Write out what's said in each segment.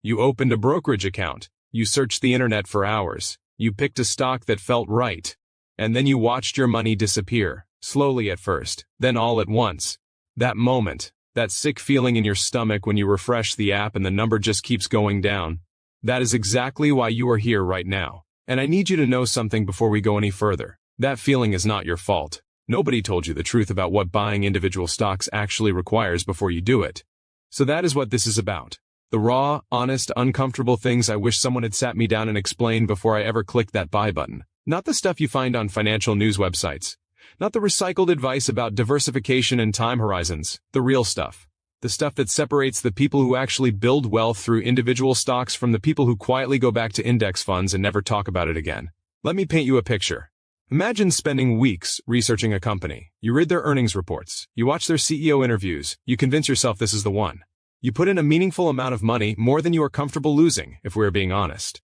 You opened a brokerage account. You searched the internet for hours. You picked a stock that felt right. And then you watched your money disappear, slowly at first, then all at once. That moment, that sick feeling in your stomach when you refresh the app and the number just keeps going down. That is exactly why you are here right now. And I need you to know something before we go any further. That feeling is not your fault. Nobody told you the truth about what buying individual stocks actually requires before you do it. So that is what this is about. The raw, honest, uncomfortable things I wish someone had sat me down and explained before I ever clicked that buy button. Not the stuff you find on financial news websites. Not the recycled advice about diversification and time horizons. The real stuff. The stuff that separates the people who actually build wealth through individual stocks from the people who quietly go back to index funds and never talk about it again. Let me paint you a picture. Imagine spending weeks researching a company. You read their earnings reports. You watch their CEO interviews. You convince yourself this is the one. You put in a meaningful amount of money, more than you are comfortable losing, if we're being honest.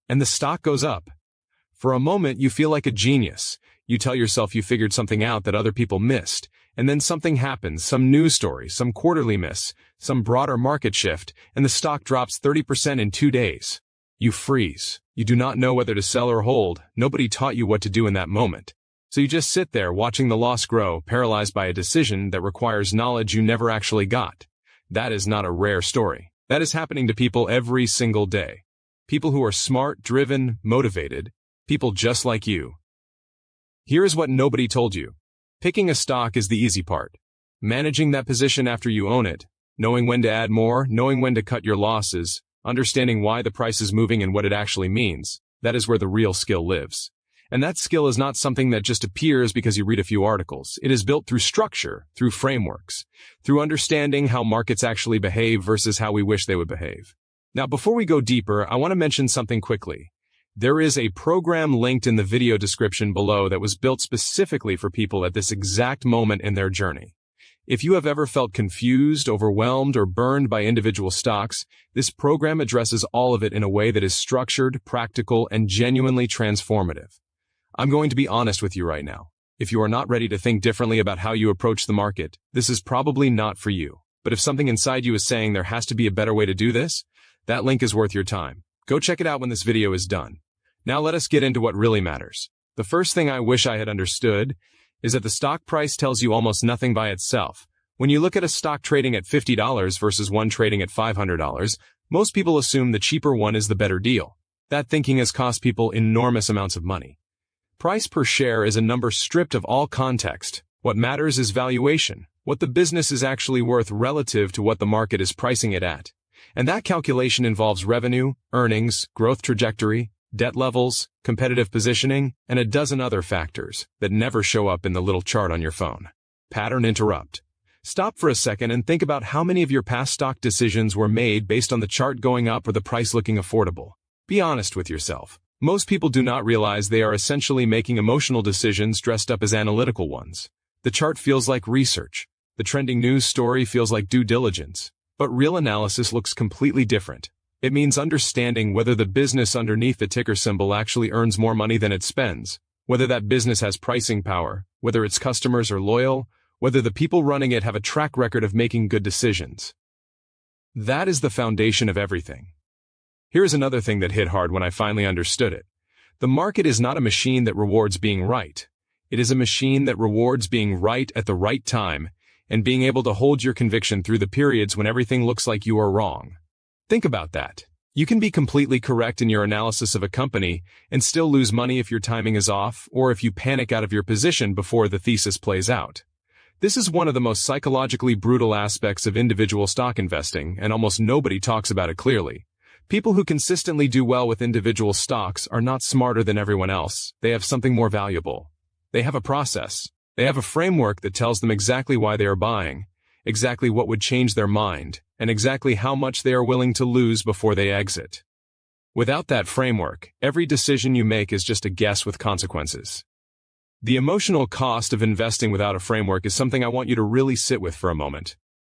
And the stock goes up. For a moment, you feel like a genius. You tell yourself you figured something out that other people missed. And then something happens, some news story, some quarterly miss, some broader market shift, and the stock drops 30% in 2 days. You freeze. You do not know whether to sell or hold. Nobody taught you what to do in that moment. So you just sit there watching the loss grow, paralyzed by a decision that requires knowledge you never actually got. That is not a rare story. That is happening to people every single day. People who are smart, driven, motivated. People just like you. Here is what nobody told you. Picking a stock is the easy part. Managing that position after you own it, knowing when to add more, knowing when to cut your losses, understanding why the price is moving and what it actually means, that is where the real skill lives. And that skill is not something that just appears because you read a few articles. It is built through structure, through frameworks, through understanding how markets actually behave versus how we wish they would behave. Now, before we go deeper, I want to mention something quickly. There is a program linked in the video description below that was built specifically for people at this exact moment in their journey. If you have ever felt confused, overwhelmed, or burned by individual stocks, this program addresses all of it in a way that is structured, practical, and genuinely transformative. I'm going to be honest with you right now. If you are not ready to think differently about how you approach the market, this is probably not for you. But if something inside you is saying there has to be a better way to do this, that link is worth your time. Go check it out when this video is done. Now let us get into what really matters. The first thing I wish I had understood is that the stock price tells you almost nothing by itself. When you look at a stock trading at $50 versus one trading at $500, most people assume the cheaper one is the better deal. That thinking has cost people enormous amounts of money. Price per share is a number stripped of all context. What matters is valuation, what the business is actually worth relative to what the market is pricing it at. And that calculation involves revenue, earnings, growth trajectory, debt levels, competitive positioning, and a dozen other factors that never show up in the little chart on your phone. Pattern interrupt. Stop for a second and think about how many of your past stock decisions were made based on the chart going up or the price looking affordable. Be honest with yourself. Most people do not realize they are essentially making emotional decisions dressed up as analytical ones. The chart feels like research. The trending news story feels like due diligence. But real analysis looks completely different. It means understanding whether the business underneath the ticker symbol actually earns more money than it spends, whether that business has pricing power, whether its customers are loyal, whether the people running it have a track record of making good decisions. That is the foundation of everything. Here is another thing that hit hard when I finally understood it. The market is not a machine that rewards being right. It is a machine that rewards being right at the right time and being able to hold your conviction through the periods when everything looks like you are wrong. Think about that. You can be completely correct in your analysis of a company and still lose money if your timing is off or if you panic out of your position before the thesis plays out. This is one of the most psychologically brutal aspects of individual stock investing, and almost nobody talks about it clearly. People who consistently do well with individual stocks are not smarter than everyone else. They have something more valuable. They have a process. They have a framework that tells them exactly why they are buying, exactly what would change their mind, and exactly how much they are willing to lose before they exit. Without that framework, every decision you make is just a guess with consequences. The emotional cost of investing without a framework is something I want you to really sit with for a moment.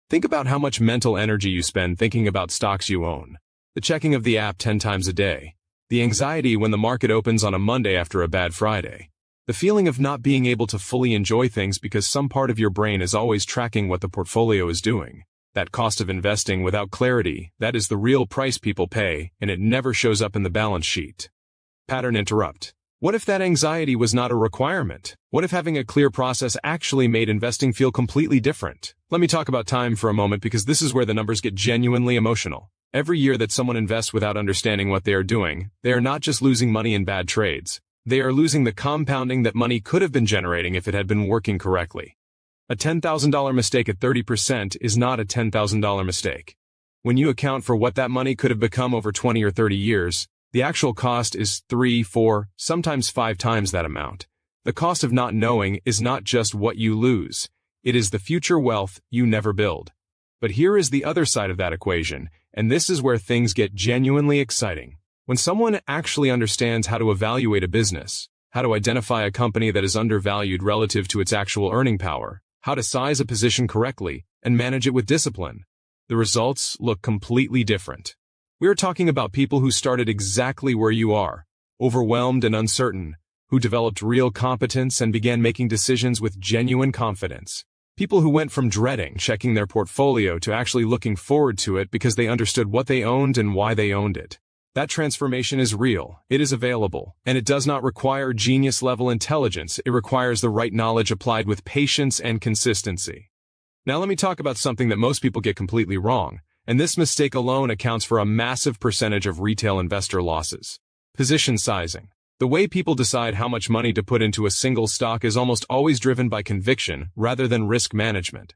Think about how much mental energy you spend thinking about stocks you own. The checking of the app 10 times a day. The anxiety when the market opens on a Monday after a bad Friday. The feeling of not being able to fully enjoy things because some part of your brain is always tracking what the portfolio is doing. That cost of investing without clarity, that is the real price people pay, and it never shows up in the balance sheet. Pattern interrupt. What if that anxiety was not a requirement? What if having a clear process actually made investing feel completely different? Let me talk about time for a moment because this is where the numbers get genuinely emotional. Every year that someone invests without understanding what they are doing, they are not just losing money in bad trades. They are losing the compounding that money could have been generating if it had been working correctly. A $10,000 mistake at 30% is not a $10,000 mistake. When you account for what that money could have become over 20 or 30 years, the actual cost is 3, 4, sometimes 5 times that amount. The cost of not knowing is not just what you lose. It is the future wealth you never build. But here is the other side of that equation, and this is where things get genuinely exciting. When someone actually understands how to evaluate a business, how to identify a company that is undervalued relative to its actual earning power, how to size a position correctly, and manage it with discipline, the results look completely different. We are talking about people who started exactly where you are, overwhelmed and uncertain, who developed real competence and began making decisions with genuine confidence. People who went from dreading checking their portfolio to actually looking forward to it because they understood what they owned and why they owned it. That transformation is real, it is available, and it does not require genius-level intelligence. It requires the right knowledge applied with patience and consistency. Now let me talk about something that most people get completely wrong, and this mistake alone accounts for a massive percentage of retail investor losses. Position sizing. The way people decide how much money to put into a single stock is almost always driven by conviction rather than risk management.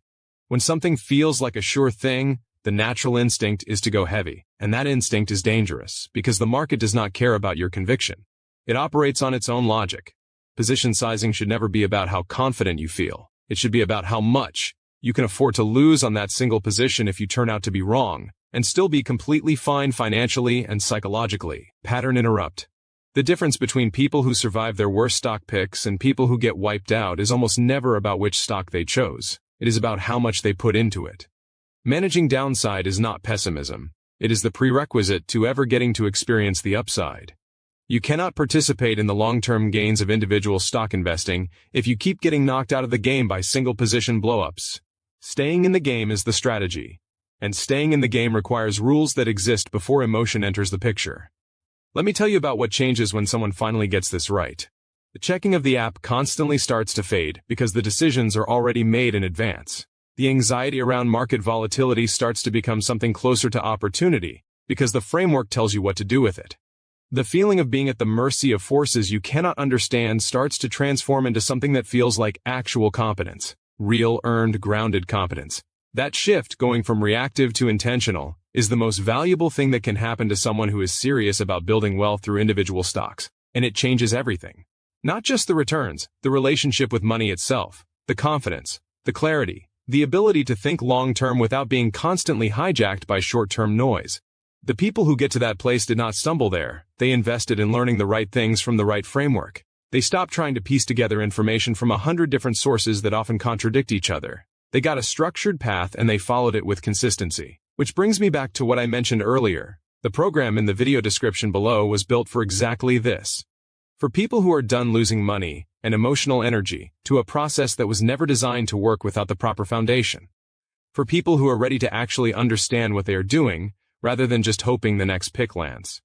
When something feels like a sure thing, the natural instinct is to go heavy, and that instinct is dangerous because the market does not care about your conviction. It operates on its own logic. Position sizing should never be about how confident you feel. It should be about how much you can afford to lose on that single position if you turn out to be wrong, and still be completely fine financially and psychologically. Pattern interrupt. The difference between people who survive their worst stock picks and people who get wiped out is almost never about which stock they chose. It is about how much they put into it. Managing downside is not pessimism. It is the prerequisite to ever getting to experience the upside. You cannot participate in the long-term gains of individual stock investing if you keep getting knocked out of the game by single-position blowups. Staying in the game is the strategy, and staying in the game requires rules that exist before emotion enters the picture. Let me tell you about what changes when someone finally gets this right. The checking of the app constantly starts to fade because the decisions are already made in advance. The anxiety around market volatility starts to become something closer to opportunity because the framework tells you what to do with it. The feeling of being at the mercy of forces you cannot understand starts to transform into something that feels like actual competence, real, earned, grounded competence. That shift, going from reactive to intentional, is the most valuable thing that can happen to someone who is serious about building wealth through individual stocks, and it changes everything. Not just the returns, the relationship with money itself, the confidence, the clarity, the ability to think long-term without being constantly hijacked by short-term noise. The people who get to that place did not stumble there. They invested in learning the right things from the right framework. They stopped trying to piece together information from 100 different sources that often contradict each other. They got a structured path and they followed it with consistency. Which brings me back to what I mentioned earlier. The program in the video description below was built for exactly this. For people who are done losing money and emotional energy to a process that was never designed to work without the proper foundation. For people who are ready to actually understand what they are doing, rather than just hoping the next pick lands.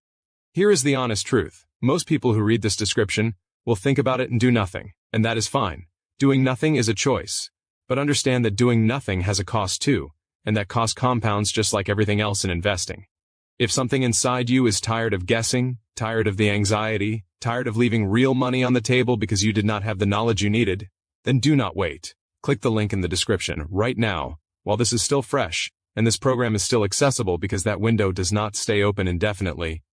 Here is the honest truth. Most people who read this description will think about it and do nothing, and that is fine. Doing nothing is a choice. But understand that doing nothing has a cost too, and that cost compounds just like everything else in investing. If something inside you is tired of guessing, tired of the anxiety, tired of leaving real money on the table because you did not have the knowledge you needed, then do not wait. Click the link in the description right now while this is still fresh, and this program is still accessible because that window does not stay open indefinitely.